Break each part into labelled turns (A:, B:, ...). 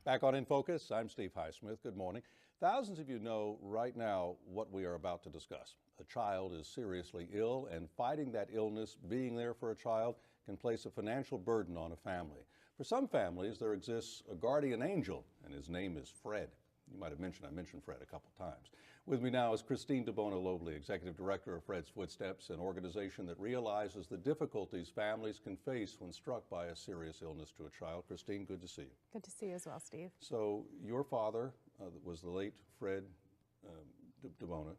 A: Back on In Focus, I'm Steve Highsmith. Good morning. Thousands of you know right now what we are about to discuss. A child is seriously ill, and fighting that illness, being there for a child, can place a financial burden on a family. For some families, there exists a guardian angel, and his name is Fred. You might have mentioned, I mentioned Fred a couple times. With me now is Christine DiBona Lobley, Executive Director of Fred's Footsteps, an organization that realizes the difficulties families can face when struck by a serious illness to a child. Christine, good to see you.
B: Good to see you as well, Steve.
A: So your father was the late Fred DiBona,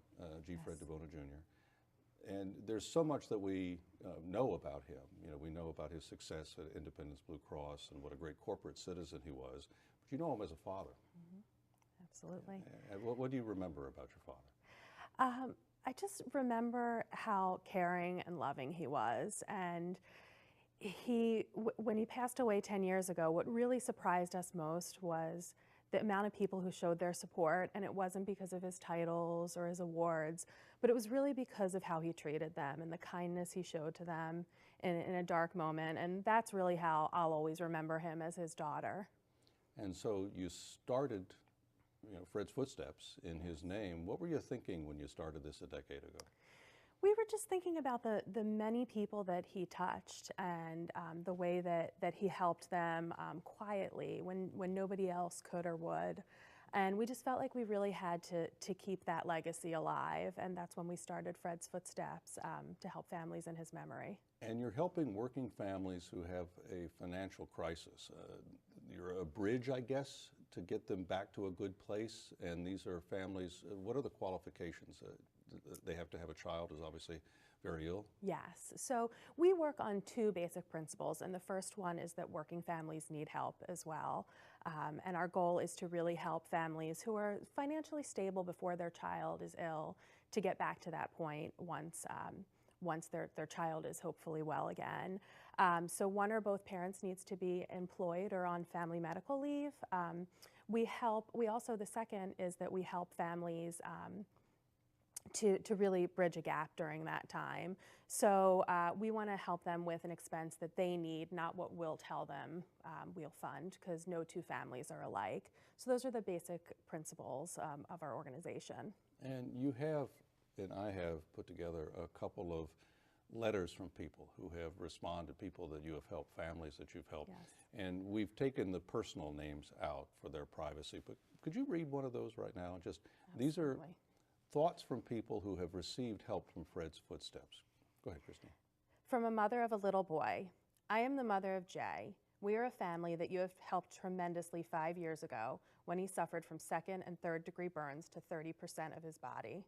A: G.
B: Yes.
A: Fred DiBona Jr. And there's so much that we know about him. You know, we know about his success at Independence Blue Cross and what a great corporate citizen he was. But you know him as a father.
B: Mm-hmm. Absolutely.
A: What do you remember about your father?
B: I just remember how caring and loving he was. And when he passed away 10 years ago, what really surprised us most was the amount of people who showed their support. And it wasn't because of his titles or his awards, but it was really because of how he treated them and the kindness he showed to them in a dark moment. And that's really how I'll always remember him, as his daughter.
A: And so you started, Fred's Footsteps in his name. What were you thinking when you started this a decade ago?
B: We were just thinking about the many people that he touched and the way that he helped them quietly when nobody else could or would. And we just felt like we really had to keep that legacy alive. And that's when we started Fred's Footsteps to help families in his memory.
A: And you're helping working families who have a financial crisis. You're a bridge, I guess, to get them back to a good place. And these are families, what are the qualifications? They have to have a child who's obviously very ill?
B: Yes. So we work on two basic principles. And the first one is that working families need help as well. And our goal is to really help families who are financially stable before their child is ill to get back to that point once their child is hopefully well again. So one or both parents needs to be employed or on family medical leave. The second is that we help families to really bridge a gap during that time. So we want to help them with an expense that they need, not what we'll tell them we'll fund, because no two families are alike. So those are the basic principles of our organization.
A: And you have, and I have put together a couple of letters from people who have responded, people that you have helped, families that you've helped.
B: Yes.
A: And we've taken the personal names out for their privacy. But could you read one of those right now? Just
B: Absolutely.
A: These are thoughts from people who have received help from Fred's Footsteps. Go ahead, Christine.
B: From a mother of a little boy. I am the mother of Jay. We are a family that you have helped tremendously 5 years ago when he suffered from 2nd and 3rd degree burns to 30% of his body.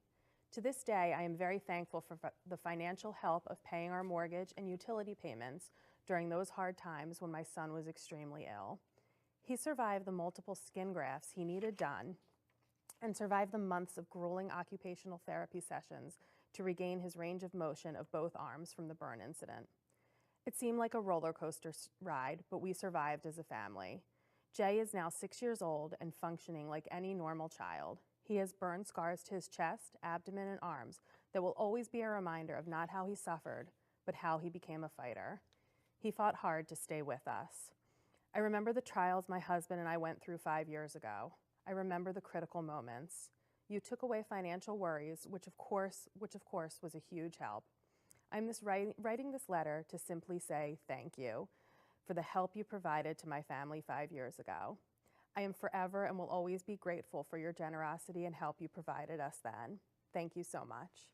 B: To this day, I am very thankful for the financial help of paying our mortgage and utility payments during those hard times when my son was extremely ill. He survived the multiple skin grafts he needed done and survived the months of grueling occupational therapy sessions to regain his range of motion of both arms from the burn incident. It seemed like a roller coaster ride, but we survived as a family. Jay is now 6 years old and functioning like any normal child. He has burn scars to his chest, abdomen, and arms that will always be a reminder of not how he suffered, but how he became a fighter. He fought hard to stay with us. I remember the trials my husband and I went through 5 years ago. I remember the critical moments. You took away financial worries, which of course was a huge help. I'm writing this letter to simply say thank you for the help you provided to my family 5 years ago. I am forever and will always be grateful for your generosity and help you provided us then. Thank you so much.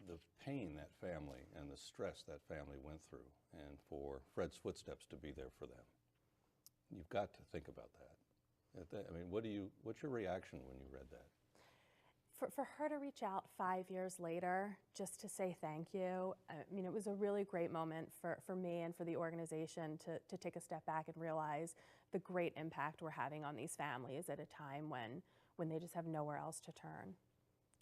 A: The pain that family and the stress that family went through, and for Fred's Footsteps to be there for them. You've got to think about that. I mean, what's your reaction when you read that?
B: For her to reach out 5 years later just to say thank you, I mean, it was a really great moment for me and for the organization to take a step back and realize the great impact we're having on these families at a time when they just have nowhere else to turn.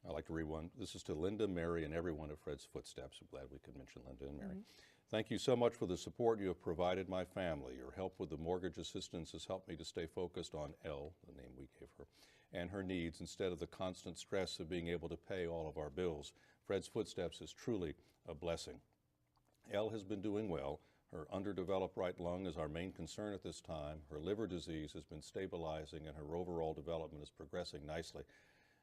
A: I'd like to read one. This is to Linda, Mary, and everyone at Fred's Footsteps. I'm glad we could mention Linda and Mary. Thank you so much for the support you have provided my family. Your help with the mortgage assistance has helped me to stay focused on Elle, the name we gave her, and her needs instead of the constant stress of being able to pay all of our bills. Fred's Footsteps is truly a blessing. Elle has been doing well. Her underdeveloped right lung is our main concern at this time. Her liver disease has been stabilizing and her overall development is progressing nicely.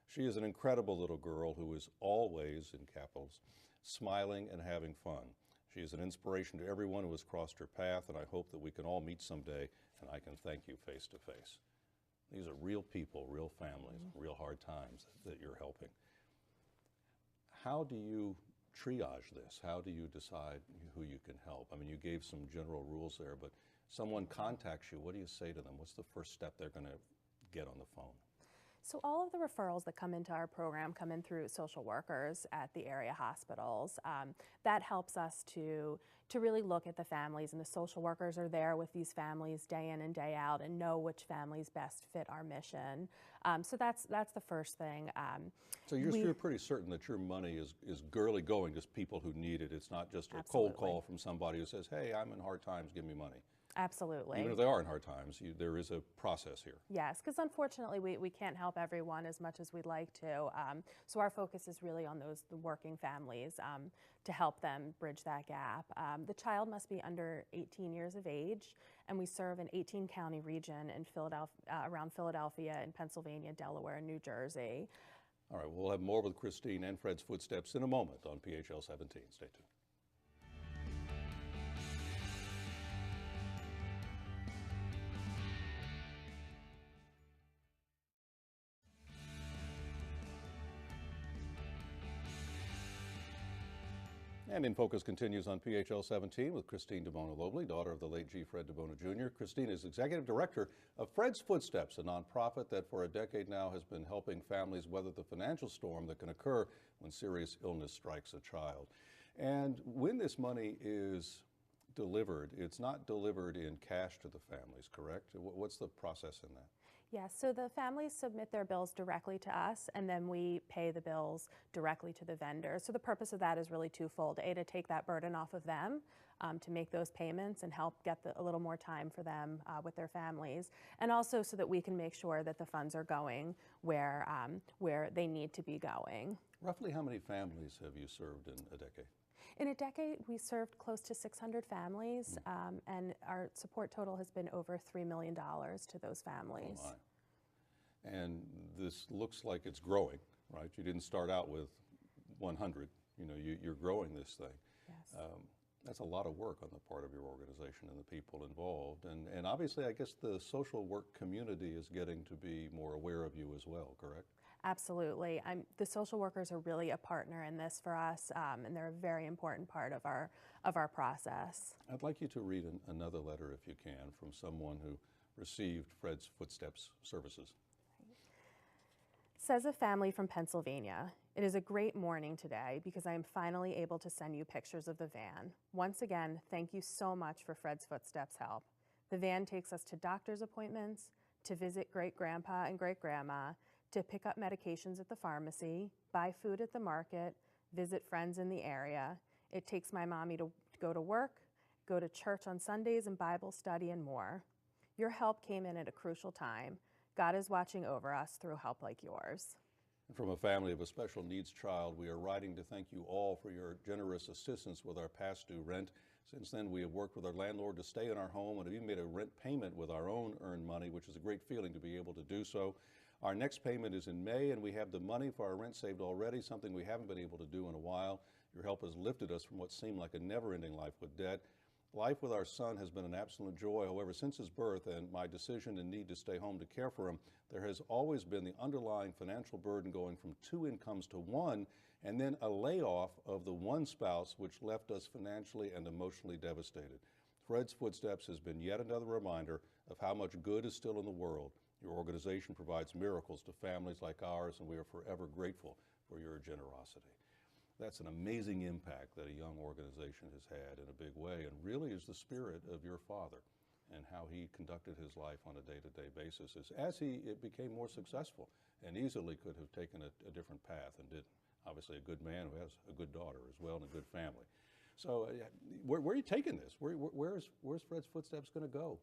A: She is an incredible little girl who is always, in capitals, smiling and having fun. She is an inspiration to everyone who has crossed her path, and I hope that we can all meet someday and I can thank you face to face. These are real people, real families, real hard times that you're helping. How do you triage this? How do you decide who you can help? I mean, you gave some general rules there, but someone contacts you, what do you say to them? What's the first step they're going to get on the phone?
B: So all of the referrals that come into our program come in through social workers at the area hospitals. That helps us to really look at the families, and the social workers are there with these families day in and day out and know which families best fit our mission. So that's the first thing.
A: So you're pretty certain that your money is really going to people who need it. It's not just a
B: Absolutely.
A: cold call from somebody who says, hey, I'm in hard times, give me money.
B: Absolutely.
A: Even if they are in hard times, there is a process here.
B: Yes, because unfortunately we can't help everyone as much as we'd like to. So our focus is really on the working families to help them bridge that gap. The child must be under 18 years of age, and we serve an 18-county region in around Philadelphia, in Pennsylvania, Delaware, and New Jersey.
A: All right, we'll have more with Christine and Fred's Footsteps in a moment on PHL17. Stay tuned. And InFocus continues on PHL17 with Christine DiBona Lobley, daughter of the late G. Fred DiBona Jr. Christine is Executive Director of Fred's Footsteps, a nonprofit that for a decade now has been helping families weather the financial storm that can occur when serious illness strikes a child. And when this money is delivered, it's not delivered in cash to the families, correct? What's the process in that?
B: Yes, so the families submit their bills directly to us, and then we pay the bills directly to the vendor. So the purpose of that is really twofold. A, to take that burden off of them, to make those payments and help get a little more time for them with their families, and also so that we can make sure that the funds are going where they need to be going.
A: Roughly how many families have you served in a decade?
B: In a decade, we served close to 600 families, and our support total has been over $3 million to those families.
A: Oh my. And this looks like it's growing, right? You didn't start out with 100. You know, you're growing this thing.
B: Yes.
A: That's a lot of work on the part of your organization and the people involved. And obviously, I guess the social work community is getting to be more aware of you as well, correct?
B: Absolutely. The social workers are really a partner in this for us, and they're a very important part of our process.
A: I'd like you to read another letter, if you can, from someone who received Fred's Footsteps services.
B: Says a family from Pennsylvania, "It is a great morning today because I am finally able to send you pictures of the van. Once again, thank you so much for Fred's Footsteps help. The van takes us to doctor's appointments, to visit great-grandpa and great-grandma, to pick up medications at the pharmacy, buy food at the market, visit friends in the area. It takes my mommy to go to work, go to church on Sundays and Bible study, and more. Your help came in at a crucial time. God is watching over us through help like yours."
A: From a family of a special needs child, we are writing to thank you all for your generous assistance with our past due rent. Since then, we have worked with our landlord to stay in our home and have even made a rent payment with our own earned money, which is a great feeling to be able to do so. Our next payment is in May, and we have the money for our rent saved already, something we haven't been able to do in a while. Your help has lifted us from what seemed like a never-ending life with debt. Life with our son has been an absolute joy. However, since his birth and my decision and need to stay home to care for him, there has always been the underlying financial burden going from 2 incomes to 1, and then a layoff of the one spouse, which left us financially and emotionally devastated. Fred's Footsteps has been yet another reminder of how much good is still in the world. Your organization provides miracles to families like ours, and we are forever grateful for your generosity. That's an amazing impact that a young organization has had in a big way, and really is the spirit of your father and how he conducted his life on a day-to-day basis as he became more successful and easily could have taken a different path and didn't. Obviously a good man who has a good daughter as well and a good family. So where are you taking this? Where's Fred's Footsteps going to go?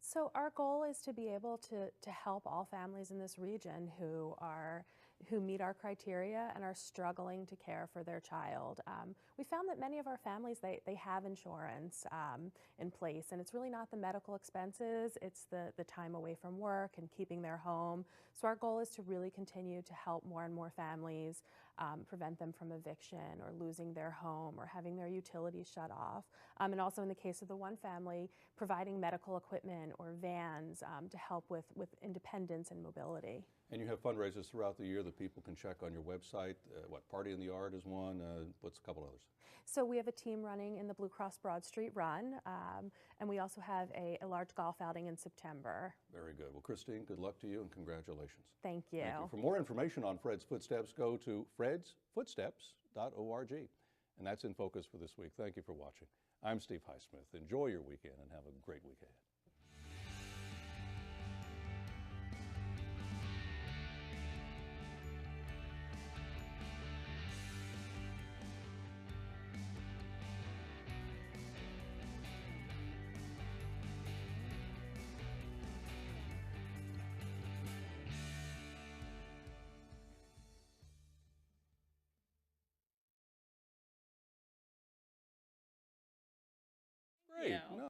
B: So our goal is to be able to help all families in this region who are who meet our criteria and are struggling to care for their child. We found that many of our families, they have insurance in place, and it's really not the medical expenses, it's the time away from work and keeping their home. So our goal is to really continue to help more and more families, prevent them from eviction or losing their home or having their utilities shut off. And also in the case of the one family, providing medical equipment or vans to help with independence and mobility.
A: And you have fundraisers throughout the year that people can check on your website. What, Party in the Yard is one. What's a couple others?
B: So we have a team running in the Blue Cross Broad Street Run, and we also have a large golf outing in September.
A: Very good. Well, Christine, good luck to you and congratulations.
B: Thank you.
A: Thank you. For more information on Fred's Footsteps, go to fredsfootsteps.org. And that's In Focus for this week. Thank you for watching. I'm Steve Highsmith. Enjoy your weekend and have a great week ahead. Great. No.